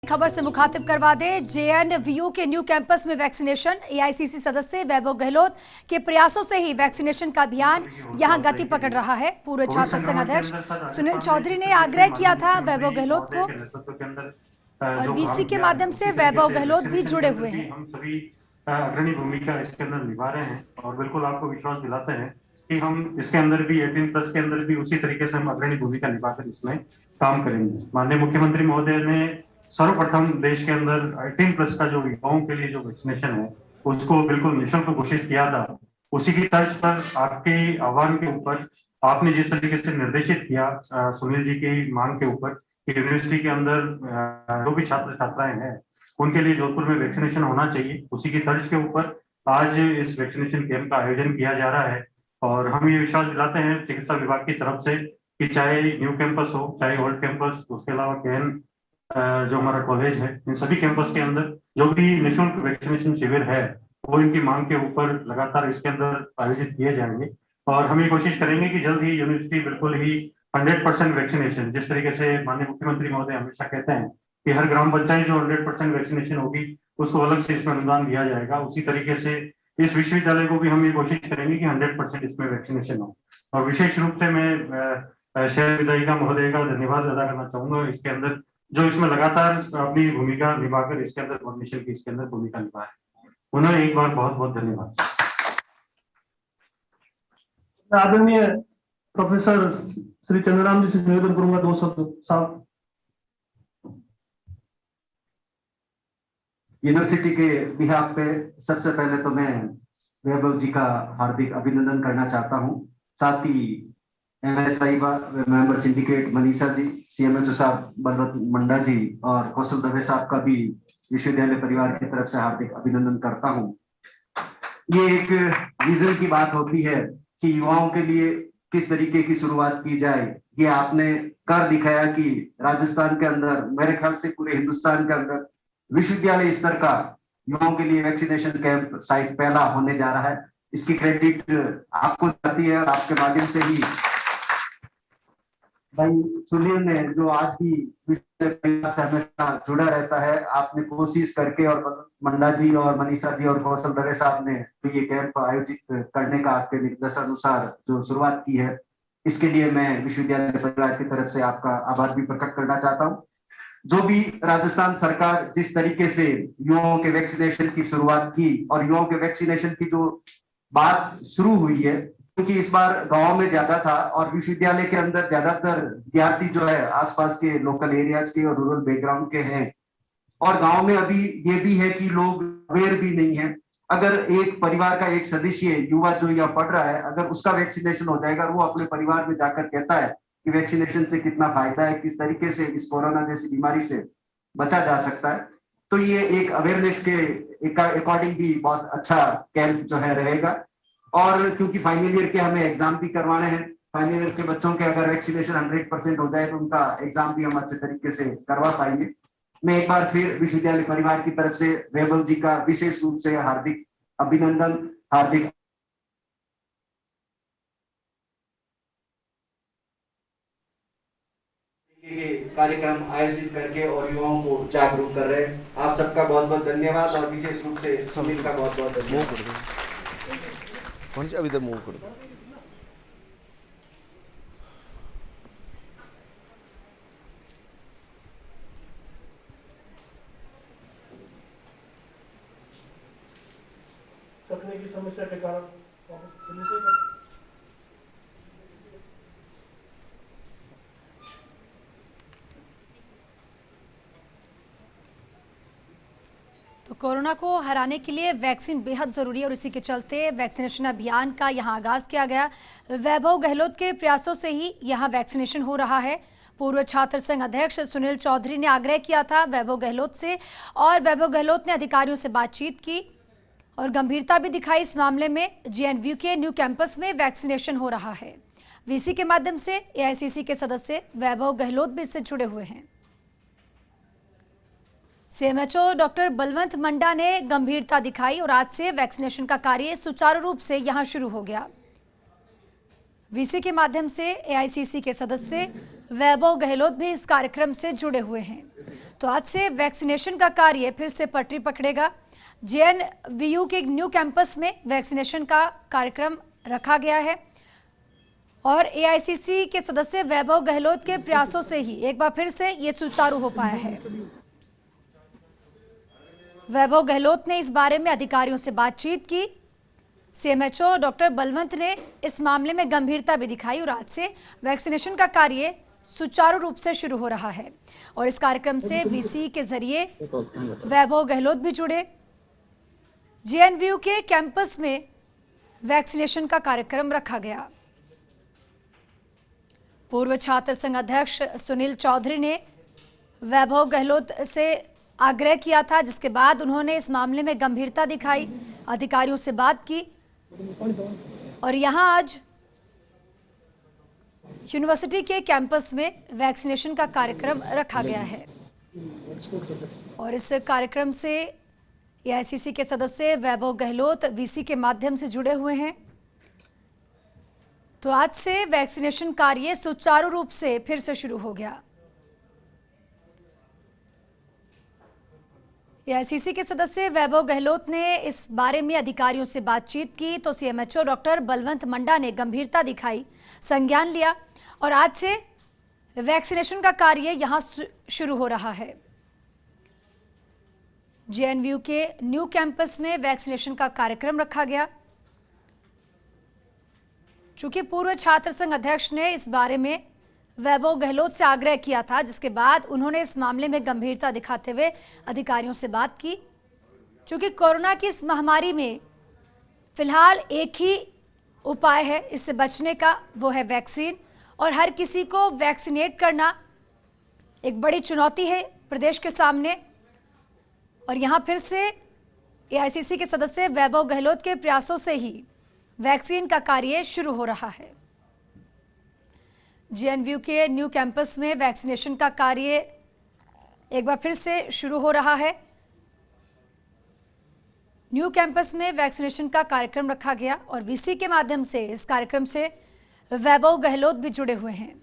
खबर से मुखातिब करवा दे। जेएनवीयू के न्यू कैंपस में वैक्सीनेशन। एआईसीसी सदस्य वैभव गहलोत के प्रयासों से ही वैक्सीनेशन का अभियान यहां गति पकड़ रहा है। पूर्व छात्र संघ अध्यक्ष सुनील चौधरी ने आग्रह किया था वैभव गहलोत को, और वीसी के माध्यम से वैभव गहलोत भी जुड़े हुए हैं। हम सभी अग्रणी भूमिका इसके अंदर निभा रहे हैं और बिल्कुल आपको विश्वास दिलाते हैं कि हम इसके अंदर भी 18+ के अंदर भी उसी तरीके से हम अग्रणी भूमिका निभाकर इसमें काम करेंगे। माननीय मुख्यमंत्री महोदय ने सर्वप्रथम देश के अंदर 18+ का जो युवाओं के लिए जो वैक्सीनेशन है उसको बिल्कुल निःशुल्क घोषित किया था। उसी की तर्ज पर आपके आह्वान के ऊपर आपने जिस तरीके से निर्देशित किया सुनील जी की मांग के ऊपर कि यूनिवर्सिटी के अंदर जो भी छात्र छात्राएं हैं उनके लिए जोधपुर में वैक्सीनेशन होना चाहिए, उसी की तर्ज के ऊपर आज इस वैक्सीनेशन कैंप का आयोजन किया जा रहा है। और हम ये विश्वास दिलाते हैं चिकित्सा विभाग की तरफ से कि चाहे न्यू कैंपस हो चाहे ओल्ड कैंपस, उसके अलावा कैन जो हमारा कॉलेज है, इन सभी कैंपस के अंदर जो भी निःशुल्क वैक्सीनेशन शिविर है वो इनकी मांग के ऊपर लगातार इसके अंदर आयोजित किए जाएंगे। और हम ये कोशिश करेंगे कि जल्द ही यूनिवर्सिटी बिल्कुल ही 100% वैक्सीनेशन, जिस तरीके से माननीय मुख्यमंत्री महोदय हमेशा कहते हैं कि हर ग्राम पंचायत जो 100% वैक्सीनेशन होगी उसको अलग से इसमें अनुदान दिया जाएगा, उसी तरीके से इस विश्वविद्यालय को भी हम ये कोशिश करेंगे कि 100% इसमें वैक्सीनेशन हो। और विशेष रूप से मैं शहर विधायिका महोदय का धन्यवाद अदा करना चाहूंगा इसके अंदर जो इसमें लगातार अपनी भूमिका निभाकर इसके अंदर कोऑर्डिनेशन की इसके अंदर भूमिका निभा है। उन्हें एक बार बहुत बहुत धन्यवाद। आदरणीय प्रोफेसर श्री चंद्रराम जी से निवेदन करूंगा 2 शब्द साहब। यूनिवर्सिटी के बिहाफ पे सबसे पहले तो मैं वैभव जी का हार्दिक अभिनंदन करना चाहता हूं। साथ ही MSI member syndicate Manisha ji, CMHO साहब बलवंत मंडा जी और कौशल दवे साहब का भी विश्वविद्यालय परिवार की तरफ से हार्दिक अभिनंदन करता हूं। ये एक विजन की बात होती है कि युवाओं के लिए किस तरीके की शुरुआत की जाए। ये आपने कर दिखाया कि राजस्थान के अंदर, मेरे ख्याल से पूरे हिंदुस्तान के अंदर विश्वविद्यालय स्तर का युवाओं के लिए वैक्सीनेशन कैंप साइट पहला होने जा रहा है। इसकी क्रेडिट आपको जाती है और आपके माध्यम से ही भाई सुनील ने जो आज भी विश्वविद्यालय से हमेशा जुड़ा रहता है, आपने कोशिश करके और मंडा जी और मनीषा जी और कौशल दवे साहब ने तो ये कैंप आयोजित करने का आपके निर्देशानुसार जो शुरुआत की है, इसके लिए मैं विश्वविद्यालय परिवार की तरफ से आपका आभार भी प्रकट करना चाहता हूँ। जो भी राजस्थान सरकार जिस तरीके से युवाओं के वैक्सीनेशन की शुरुआत की और युवाओं के वैक्सीनेशन की जो बात शुरू हुई है, क्योंकि इस बार गांव में ज्यादा था और विश्वविद्यालय के अंदर ज्यादातर विद्यार्थी जो है आसपास के लोकल एरियाज के और रूरल बैकग्राउंड के हैं। और गांव में अभी ये भी है कि लोग अवेयर भी नहीं है। अगर एक परिवार का एक सदस्य युवा जो यहाँ पढ़ रहा है, अगर उसका वैक्सीनेशन हो जाएगा और वो अपने परिवार में जाकर कहता है कि वैक्सीनेशन से कितना फायदा है, किस तरीके से इस कोरोना जैसी बीमारी से बचा जा सकता है, तो ये एक अवेयरनेस के अकॉर्डिंग भी बहुत अच्छा कैंप जो है रहेगा। और क्योंकि फाइनल ईयर के हमें एग्जाम भी करवाने हैं, फाइनल ईयर के बच्चों के अगर वैक्सीनेशन 100% हो जाए तो उनका एग्जाम भी हम अच्छे तरीके से करवा पाएंगे। मैं एक बार फिर विश्वविद्यालय परिवार की तरफ से वैभव जी का विशेष रूप से हार्दिक अभिनंदन, हार्दिक कार्यक्रम आयोजित करके और युवाओं को जागरूक कर रहे हैं। आप सबका बहुत बहुत धन्यवाद और विशेष रूप से सुनील का बहुत बहुत धन्यवाद। अभी इधर मूव कर दो। तकनीकी समस्या के कारण तो कोरोना को हराने के लिए वैक्सीन बेहद जरूरी है और इसी के चलते वैक्सीनेशन अभियान का यहां आगाज किया गया। वैभव गहलोत के प्रयासों से ही यहां वैक्सीनेशन हो रहा है। पूर्व छात्र संघ अध्यक्ष सुनील चौधरी ने आग्रह किया था वैभव गहलोत से, और वैभव गहलोत ने अधिकारियों से बातचीत की और गंभीरता भी दिखाई इस मामले में। जेएनवीयू के न्यू कैंपस में वैक्सीनेशन हो रहा है। वीसी के माध्यम से एआईसीसी के सदस्य वैभव गहलोत भी इससे जुड़े हुए हैं। CMHO डॉक्टर बलवंत मंडा ने गंभीरता दिखाई और आज से वैक्सीनेशन का कार्य सुचारू रूप से यहां शुरू हो गया। वीसी के माध्यम से एआईसीसी के सदस्य वैभव गहलोत भी इस कार्यक्रम से जुड़े हुए हैं। तो आज से वैक्सीनेशन का कार्य फिर से पटरी पकड़ेगा। JNVU के न्यू कैंपस में वैक्सीनेशन का कार्यक्रम रखा गया है और AICC के सदस्य वैभव गहलोत के प्रयासों से ही एक बार फिर से ये सुचारू हो पाया है। वैभव गहलोत ने इस बारे में अधिकारियों से बातचीत की। CMHO डॉक्टर बलवंत ने इस मामले में गंभीरता भी दिखाई और आज से वैक्सीनेशन का कार्य सुचारू रूप से शुरू हो रहा है और इस कार्यक्रम से VC के जरिए वैभव गहलोत भी जुड़े। JNVU के कैंपस में वैक्सीनेशन का कार्यक्रम रखा गया। पूर्व छात्र संघ अध्यक्ष सुनील चौधरी ने वैभव गहलोत से आग्रह किया था, जिसके बाद उन्होंने इस मामले में गंभीरता दिखाई, अधिकारियों से बात की और यहां आज यूनिवर्सिटी के कैंपस में वैक्सीनेशन का कार्यक्रम रखा गया है और इस कार्यक्रम से AICC के सदस्य वैभव गहलोत VC के माध्यम से जुड़े हुए हैं। तो आज से वैक्सीनेशन कार्य सुचारू रूप से फिर से शुरू हो गया। AICC के सदस्य वैभव गहलोत ने इस बारे में अधिकारियों से बातचीत की तो CMHO डॉक्टर बलवंत मंडा ने गंभीरता दिखाई, संज्ञान लिया और आज से वैक्सीनेशन का कार्य यहां शुरू हो रहा है। JNVU के न्यू कैंपस में वैक्सीनेशन का कार्यक्रम रखा गया। चूंकि पूर्व छात्र संघ अध्यक्ष ने इस बारे में वैभव गहलोत से आग्रह किया था, जिसके बाद उन्होंने इस मामले में गंभीरता दिखाते हुए अधिकारियों से बात की। चूंकि कोरोना की इस महामारी में फिलहाल एक ही उपाय है इससे बचने का, वो है वैक्सीन और हर किसी को वैक्सीनेट करना एक बड़ी चुनौती है प्रदेश के सामने और यहाँ फिर से AICC के सदस्य वैभव गहलोत के प्रयासों से ही वैक्सीन का कार्य शुरू हो रहा है। JNVU के न्यू कैंपस में वैक्सीनेशन का कार्य एक बार फिर से शुरू हो रहा है। न्यू कैंपस में वैक्सीनेशन का कार्यक्रम रखा गया और VC के माध्यम से इस कार्यक्रम से वैभव गहलोत भी जुड़े हुए हैं।